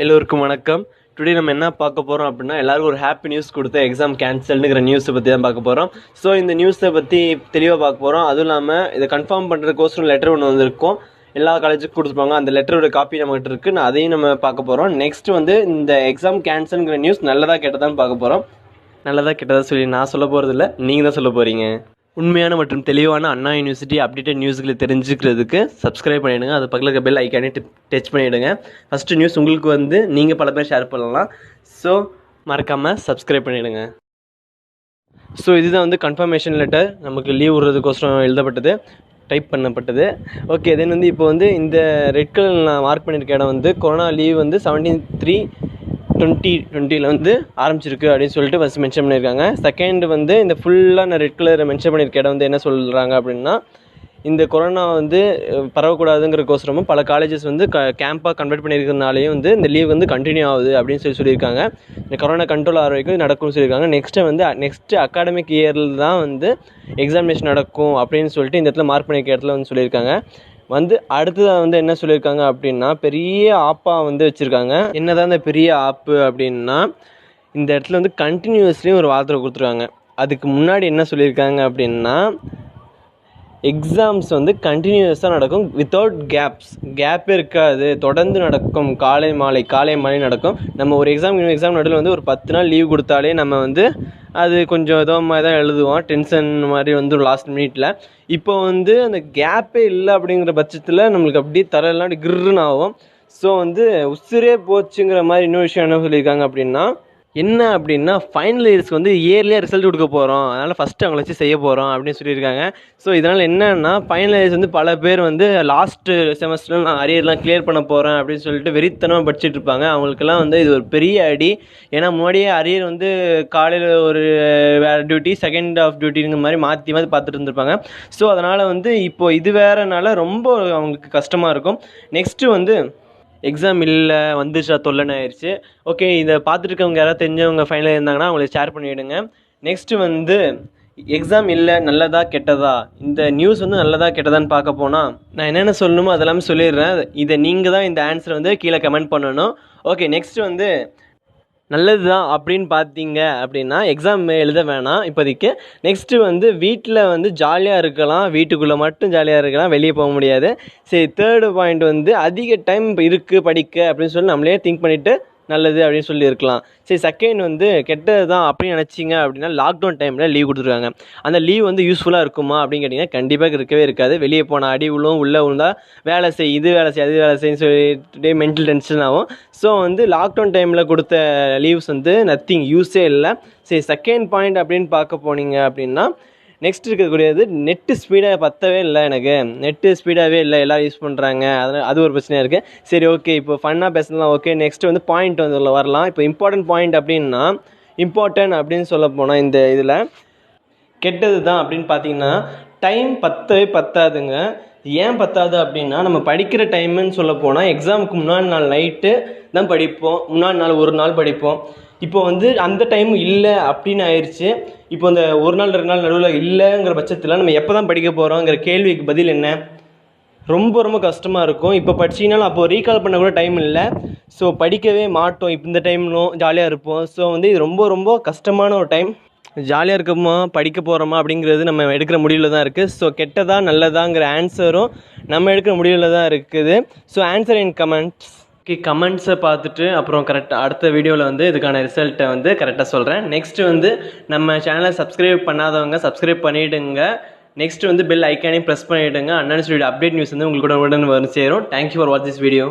எல்லோருக்கும் வணக்கம். டுடே நம்ம என்ன பார்க்க போகிறோம் அப்படின்னா, எல்லாருக்கும் ஒரு ஹாப்பி நியூஸ் கொடுத்த எக்ஸாம் கேன்சல்னுங்கிற நியூஸை பற்றி தான் பார்க்க போகிறோம். ஸோ இந்த நியூஸை பற்றி தெளிவாக பார்க்க போகிறோம். அதுவும் இல்லாமல் இதை கன்ஃபார்ம் பண்ணுறதுக்கோசரம் லெட்டர் ஒன்று வந்திருக்கும். எல்லா காலேஜுக்கும் கொடுத்துருப்பாங்க. அந்த லெட்டரோட காப்பி நம்மகிட்ட இருக்குது. நான் அதையும் நம்ம பார்க்க போகிறோம். நெக்ஸ்ட் வந்து இந்த எக்ஸாம் கேன்சல்ங்கிற நியூஸ் நல்லதாக கெட்டதான்னு பார்க்க போகிறோம். நல்லதாக கெட்டதாக சொல்லி நான் சொல்ல போகிறது இல்லை, நீங்கள் தான் சொல்ல போகிறீங்க. உண்மையான மற்றும் தெளிவான அண்ணா யூனிவர்சிட்டி அப்டேட்டட் நியூஸ்களை தெரிஞ்சுக்கிறதுக்கு சப்ஸ்கிரைப் பண்ணிவிடுங்க. அது பக்கத்தில் இருக்க பெல் ஐக்கானே டச் பண்ணிவிடுங்க. ஃபஸ்ட்டு நியூஸ் உங்களுக்கு வந்து நீங்கள் பல பேர் ஷேர் பண்ணலாம். ஸோ மறக்காமல் சப்ஸ்கிரைப் பண்ணிவிடுங்க. ஸோ இதுதான் வந்து கன்ஃபர்மேஷன் லெட்டர், நமக்கு லீவ் விடுறதுக்கோசரம் எழுதப்பட்டது, டைப் பண்ணப்பட்டது. ஓகே, தென் வந்து இப்போ வந்து இந்த ரெட் கலர் நான் மார்க் பண்ணியிருக்க இடம் வந்து கொரோனா லீவ் வந்து 17/3/2020 வந்து ஆரம்பிச்சிருக்கு அப்படின்னு சொல்லிட்டு ஃபஸ்ட் மென்ஷன் பண்ணியிருக்காங்க. செகண்ட் வந்து இந்த ஃபுல்லாக நான் ரெட் கலரை மென்ஷன் பண்ணியிருக்க இடம் வந்து என்ன சொல்கிறாங்க அப்படின்னா, இந்த கொரோனா வந்து பரவக்கூடாதுங்கிறக்கோசரமும் பல காலேஜஸ் வந்து கேம்பாக கன்வெர்ட் பண்ணியிருக்கிறதுனாலையும் வந்து இந்த லீவ் வந்து கண்டினியூ ஆகுது அப்படின்னு சொல்லியிருக்காங்க. இந்த கொரோனா கண்ட்ரோல் ஆகிற வரைக்கும் நடக்கும்னு சொல்லியிருக்காங்க. நெக்ஸ்ட்டு அகாடமிக் இயரில் தான் வந்து எக்ஸாமினேஷன் நடக்கும் அப்படின்னு சொல்லிட்டு இந்த இடத்துல மார்க் பண்ணியிருக்க இடத்துல வந்து சொல்லியிருக்காங்க. அடுத்ததாக வந்து என்ன சொல்லியிருக்காங்க அப்படின்னா, பெரிய ஆப்பாக வந்து வச்சுருக்காங்க. என்னதான் இந்த பெரிய ஆப்பு அப்படின்னா, இந்த இடத்துல வந்து கண்டினியூஸ்லியும் ஒரு வார்த்தை கொடுத்துருக்காங்க. அதுக்கு முன்னாடி என்ன சொல்லியிருக்காங்க அப்படின்னா, எக்ஸாம்ஸ் வந்து கண்டினியூஸாக நடக்கும், வித்தவுட் கேப்பே இருக்காது, தொடர்ந்து நடக்கும், காலை மாலை நடக்கும். நம்ம ஒரு எக்ஸாம் நடுவில் வந்து ஒரு 10 நாள் லீவ் கொடுத்தாலே நம்ம வந்து அது கொஞ்சம் ஏதோ மாதிரி தான் எழுதுவோம், டென்ஷன் மாதிரி வந்து லாஸ்ட் மினிட்ல. இப்போ வந்து அந்த கேப்பே இல்லை அப்படிங்கிற பட்சத்தில் நம்மளுக்கு அப்படியே தரையெல்லாம் அப்படி கிருன்னு ஆகும். ஸோ வந்து உசுரே போச்சுங்கிற மாதிரி இன்னொரு விஷயம் என்ன சொல்லியிருக்காங்க அப்படின்னா ஃபைனல் இயர்ஸ்க்கு வந்து இயர்லியாக ரிசல்ட் கொடுக்க போகிறோம், அதனால் ஃபஸ்ட்டு அவங்கள வச்சு செய்ய போகிறோம் அப்படின்னு சொல்லியிருக்காங்க. ஸோ இதனால் என்னன்னா, ஃபைனல் இயர்ஸ் வந்து பல பேர் வந்து லாஸ்ட்டு செமஸ்டரில் நான் அரியர்லாம் கிளியர் பண்ண போகிறேன் அப்படின்னு சொல்லிட்டு வெறித்தனமாக படிச்சுட்டு இருப்பாங்க. அவங்களுக்கெல்லாம் வந்து இது ஒரு பெரிய அடி. ஏன்னா முன்னாடியே அரியர் வந்து காலையில் ஒரு வேறு டியூட்டி, செகண்ட் ஆஃப் டியூட்டிங்கிற மாதிரி மாற்றி பார்த்துட்டு இருந்திருப்பாங்க. ஸோ அதனால் வந்து இப்போது இது வேறனால ரொம்ப அவங்களுக்கு கஷ்டமாக இருக்கும். நெக்ஸ்ட்டு வந்து எக்ஸாம் இல்லை வந்துச்சா தொல்லைன்னு ஆயிடுச்சு. ஓகே, இதை பார்த்துட்டு இருக்கவங்க யாராவது தெரிஞ்சவங்க ஃபைனல் இருந்தாங்கன்னா அவங்களுக்கு ஷேர் பண்ணிவிடுங்க. நெக்ஸ்ட்டு வந்து எக்ஸாம் இல்லை நல்லதா கெட்டதா, இந்த நியூஸ் வந்து நல்லதா கெட்டதான்னு பார்க்க போனால் நான் என்னென்ன சொல்லணுமோ அதெல்லாமே சொல்லிடுறேன். இதை நீங்கள் தான் இந்த ஆன்சரை வந்து கீழே கமெண்ட் பண்ணணும். ஓகே, நெக்ஸ்ட்டு வந்து நல்லது தான் அப்படின்னு பார்த்தீங்க அப்படின்னா எக்ஸாம் எழுத வேணாம் இப்போதைக்கு. நெக்ஸ்ட்டு வந்து வீட்டில் வந்து ஜாலியாக இருக்கலாம், வீட்டுக்குள்ளே மட்டும் ஜாலியாக இருக்கலாம், வெளியே போக முடியாது. சரி, தேர்டு பாயிண்ட் வந்து அதிக டைம் இருக்குது படிக்க அப்படின்னு சொல்லி நம்மளே திங்க் பண்ணிவிட்டு நல்லது அப்படின்னு சொல்லி இருக்கலாம். சரி, செகண்ட் வந்து கெட்டது தான் அப்படின்னு நினச்சிங்க அப்படின்னா லாக்டவுன் டைமில் லீவ் கொடுத்துருக்காங்க. அந்த லீவ் வந்து யூஸ்ஃபுல்லாக இருக்குமா அப்படின்னு கேட்டிங்கன்னா கண்டிப்பாக இருக்கவே இருக்காது. வெளியே போனால் அடி உள்ளே விழுந்தால் வேலை செய், இது வேலை செய், அது வேலை செய்யன்னு சொல்லிட்டு மென்டல் டென்ஷன் ஆகும். ஸோ வந்து லாக்டவுன் டைமில் கொடுத்த லீவ்ஸ் வந்து நத்திங், யூஸே இல்லை. சரி, செகண்ட் பாயிண்ட் அப்படின்னு பார்க்க போனீங்க அப்படின்னா நெக்ஸ்ட் இருக்கக்கூடியது நெட்டு ஸ்பீடாக பற்றவே இல்லை, எனக்கு நெட்டு ஸ்பீடாகவே இல்லை, எல்லோரும் யூஸ் பண்ணுறாங்க, அதனால் அது ஒரு பிரச்சனையாக இருக்குது. சரி, ஓகே, இப்போ ஃபன்னாக பேசலாம். ஓகே, நெக்ஸ்ட் வந்து பாயிண்ட் வந்து வரலாம். இப்போ இம்பார்ட்டன்ட் பாயிண்ட் அப்படின்னா, இம்பார்ட்டன்ட் அப்படின்னு சொல்ல போனால் இந்த இதில் கெட்டது தான் அப்படின்னு பார்த்தீங்கன்னா டைம் பற்றவே பற்றாதுங்க. ஏன் பற்றாது அப்படின்னா, நம்ம படிக்கிற டைமுன்னு சொல்ல போனால் எக்ஸாமுக்கு முன்னாடி நாள் நைட்டு தான் படிப்போம், முன்னாடி நாள் ஒரு நாள் படிப்போம். இப்போ வந்து அந்த டைம் இல்லை அப்படின்னு ஆயிடுச்சு. இப்போ இந்த ஒரு நாள் 2 நாள் நடுவில் இல்லைங்கிற பட்சத்தில் நம்ம எப்போ தான் படிக்க போகிறோங்கிற கேள்விக்கு பதில் என்ன? ரொம்ப ரொம்ப கஷ்டமாக இருக்கும். இப்போ படிச்சிங்கனாலும் அப்போது ரீகால் பண்ண கூட டைம் இல்லை. ஸோ படிக்கவே மாட்டோம். இப்போ இந்த டைம்லும் ஜாலியாக இருப்போம். ஸோ வந்து இது ரொம்ப ரொம்ப கஷ்டமான ஒரு டைம். ஜாலியாக இருக்கோமா படிக்க போகிறோமா அப்படிங்கிறது நம்ம எடுக்கிற முடிவில் தான் இருக்குது. ஸோ கெட்டதா நல்லதாங்கிற ஆன்சரும் நம்ம எடுக்கிற முடிவில் தான் இருக்குது. ஸோ ஆன்சர் இன் கமெண்ட்ஸ். கமெண்ட்ஸை பார்த்துட்டு அப்புறம் கரெக்டாக அடுத்த வீடியோவில் வந்து இதுக்கான ரிசல்ட்டை வந்து கரெக்டாக சொல்கிறேன். நெக்ஸ்ட்டு வந்து நம்ம சேனலை சப்ஸ்கிரைப் பண்ணாதவங்க சப்ஸ்கிரைப் பண்ணிவிடுங்க. நெக்ஸ்ட்டு வந்து பெல் ஐக்கானே ப்ரெஸ் பண்ணிவிடுங்க. அண்ணன் சொல்லிட்டு அப்டேட் நியூஸ் வந்து உங்களுக்கு உடனே வந்து சேரும். Thank you for watch this video.